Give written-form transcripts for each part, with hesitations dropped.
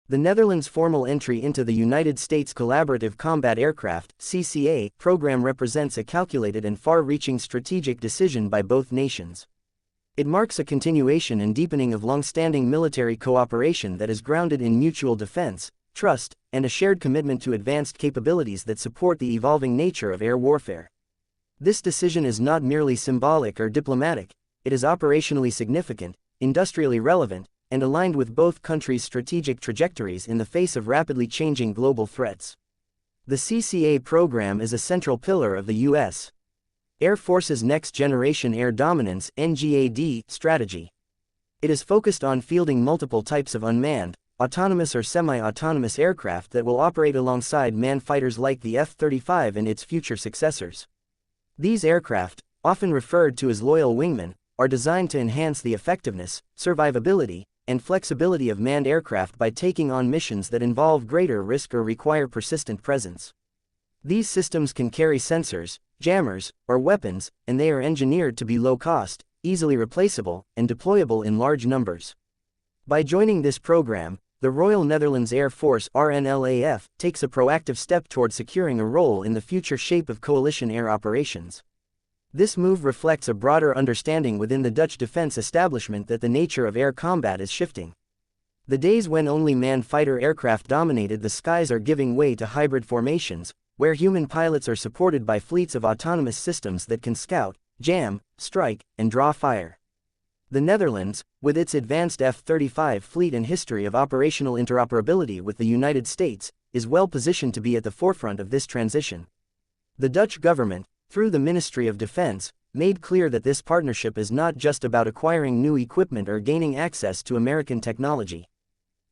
The Netherlands' formal entry into the United States Collaborative Combat Aircraft (CCA) program represents a calculated and far-reaching strategic decision by both nations. It marks a continuation and deepening of long-standing military cooperation that is grounded in mutual defense, trust, and a shared commitment to advanced capabilities that support the evolving nature of air warfare. This decision is not merely symbolic or diplomatic, it is operationally significant, industrially relevant, and aligned with both countries' strategic trajectories in the face of rapidly changing global threats. The CCA program is a central pillar of the U.S. Air Force's Next-Generation Air Dominance (NGAD) strategy. It is focused on fielding multiple types of unmanned, autonomous or semi-autonomous aircraft that will operate alongside manned fighters like the F-35 and its future successors. These aircraft, often referred to as loyal wingmen, are designed to enhance the effectiveness, survivability, and flexibility of manned aircraft by taking on missions that involve greater risk or require persistent presence. These systems can carry sensors, jammers, or weapons, and they are engineered to be low-cost, easily replaceable, and deployable in large numbers. By joining this program, the Royal Netherlands Air Force (RNLAF) takes a proactive step toward securing a role in the future shape of coalition air operations. This move reflects a broader understanding within the Dutch defense establishment that the nature of air combat is shifting. The days when only manned fighter aircraft dominated the skies are giving way to hybrid formations, where human pilots are supported by fleets of autonomous systems that can scout, jam, strike, and draw fire. The Netherlands, with its advanced F-35 fleet and history of operational interoperability with the United States, is well positioned to be at the forefront of this transition. The Dutch government, through the Ministry of Defense, made clear that this partnership is not just about acquiring new equipment or gaining access to American technology.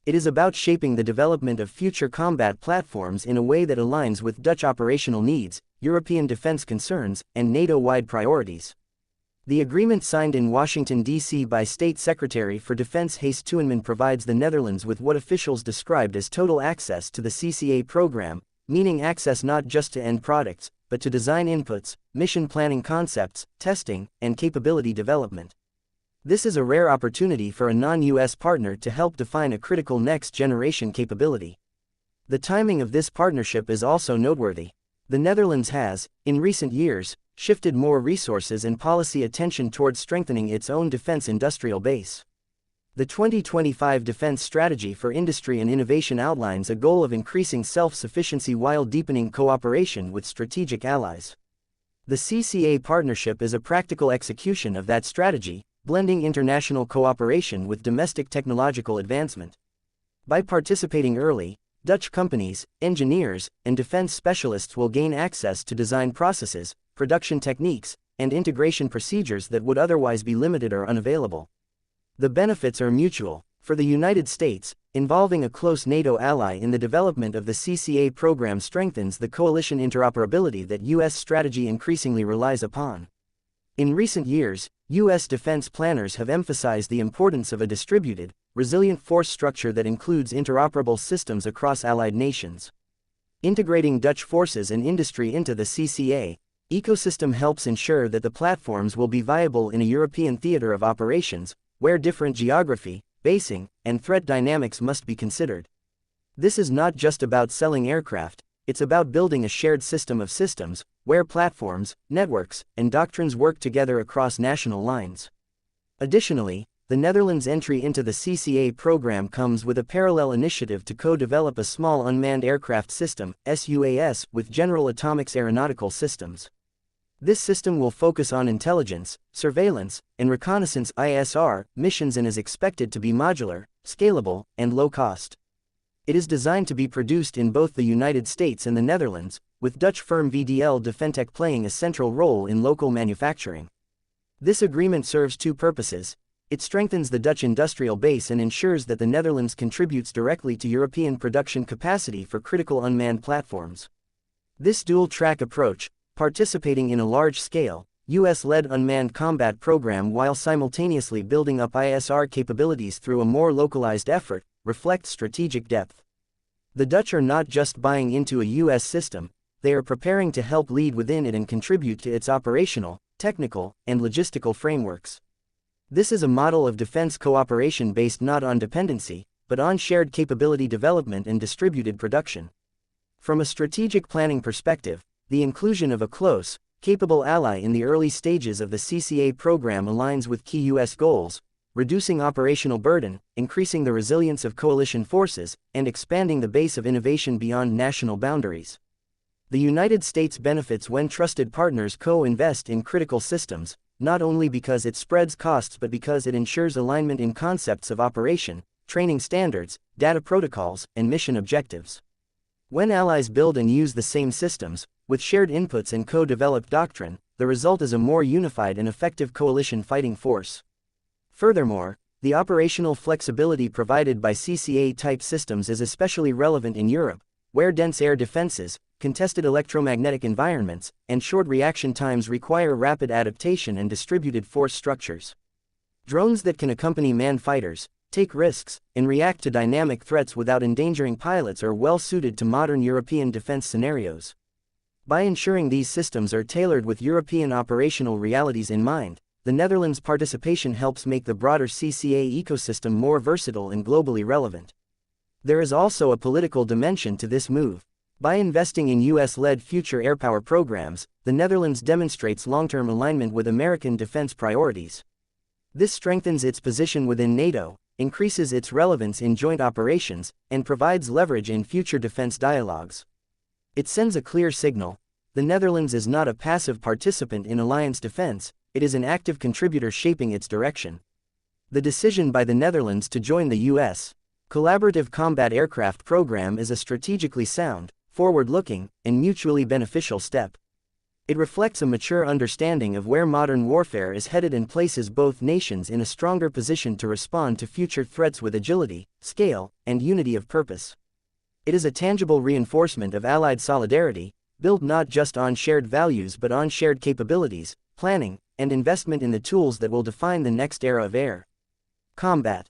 It is about shaping the development of future combat platforms in a way that aligns with Dutch operational needs, European defense concerns, and NATO-wide priorities. The agreement signed in Washington, D.C. by State Secretary for Defense Hayes Tuinman provides the Netherlands with what officials described as total access to the CCA program, meaning access not just to end products, but to design inputs, mission planning concepts, testing, and capability development. This is a rare opportunity for a non-US partner to help define a critical next-generation capability. The timing of this partnership is also noteworthy. The Netherlands has, in recent years, shifted more resources and policy attention towards strengthening its own defense industrial base. The 2025 Defense Strategy for Industry and Innovation outlines a goal of increasing self-sufficiency while deepening cooperation with strategic allies. The CCA partnership is a practical execution of that strategy, blending international cooperation with domestic technological advancement. By participating early, Dutch companies, engineers, and defense specialists will gain access to design processes, production techniques, and integration procedures that would otherwise be limited or unavailable. The benefits are mutual. For the United States, involving a close NATO ally in the development of the CCA program strengthens the coalition interoperability that U.S. strategy increasingly relies upon. In recent years, U.S. defense planners have emphasized the importance of a distributed, resilient force structure that includes interoperable systems across allied nations. Integrating Dutch forces and industry into the CCA ecosystem helps ensure that the platforms will be viable in a European theater of operations, where different geography, basing, and threat dynamics must be considered. This is not just about selling aircraft, it's about building a shared system of systems, where platforms, networks, and doctrines work together across national lines. Additionally, the Netherlands' entry into the CCA program comes with a parallel initiative to co-develop a small unmanned aircraft system, SUAS, with General Atomics Aeronautical Systems. This system will focus on intelligence, surveillance, and reconnaissance (ISR) missions and is expected to be modular, scalable, and low-cost. It is designed to be produced in both the United States and the Netherlands, with Dutch firm VDL Defentech playing a central role in local manufacturing. This agreement serves two purposes. It strengthens the Dutch industrial base and ensures that the Netherlands contributes directly to European production capacity for critical unmanned platforms. This dual-track approach, participating in a large-scale, U.S.-led unmanned combat program while simultaneously building up ISR capabilities through a more localized effort, reflects strategic depth. The Dutch are not just buying into a U.S. system, they are preparing to help lead within it and contribute to its operational, technical, and logistical frameworks. This is a model of defense cooperation based not on dependency, but on shared capability development and distributed production. From a strategic planning perspective, the inclusion of a close, capable ally in the early stages of the CCA program aligns with key U.S. goals, reducing operational burden, increasing the resilience of coalition forces, and expanding the base of innovation beyond national boundaries. The United States benefits when trusted partners co-invest in critical systems, not only because it spreads costs but because it ensures alignment in concepts of operation, training standards, data protocols, and mission objectives. When allies build and use the same systems, with shared inputs and co-developed doctrine, the result is a more unified and effective coalition fighting force. Furthermore, the operational flexibility provided by CCA-type systems is especially relevant in Europe, where dense air defenses, contested electromagnetic environments, and short reaction times require rapid adaptation and distributed force structures. Drones that can accompany manned fighters, take risks, and react to dynamic threats without endangering pilots are well suited to modern European defense scenarios. By ensuring these systems are tailored with European operational realities in mind, the Netherlands' participation helps make the broader CCA ecosystem more versatile and globally relevant. There is also a political dimension to this move. By investing in US-led future airpower programs, the Netherlands demonstrates long-term alignment with American defense priorities. This strengthens its position within NATO, increases its relevance in joint operations, and provides leverage in future defense dialogues. It sends a clear signal: the Netherlands is not a passive participant in alliance defense, it is an active contributor shaping its direction. The decision by the Netherlands to join the U.S. Collaborative Combat Aircraft Program is a strategically sound, forward-looking, and mutually beneficial step. It reflects a mature understanding of where modern warfare is headed and places both nations in a stronger position to respond to future threats with agility, scale, and unity of purpose. It is a tangible reinforcement of Allied solidarity, built not just on shared values but on shared capabilities, planning, and investment in the tools that will define the next era of air combat.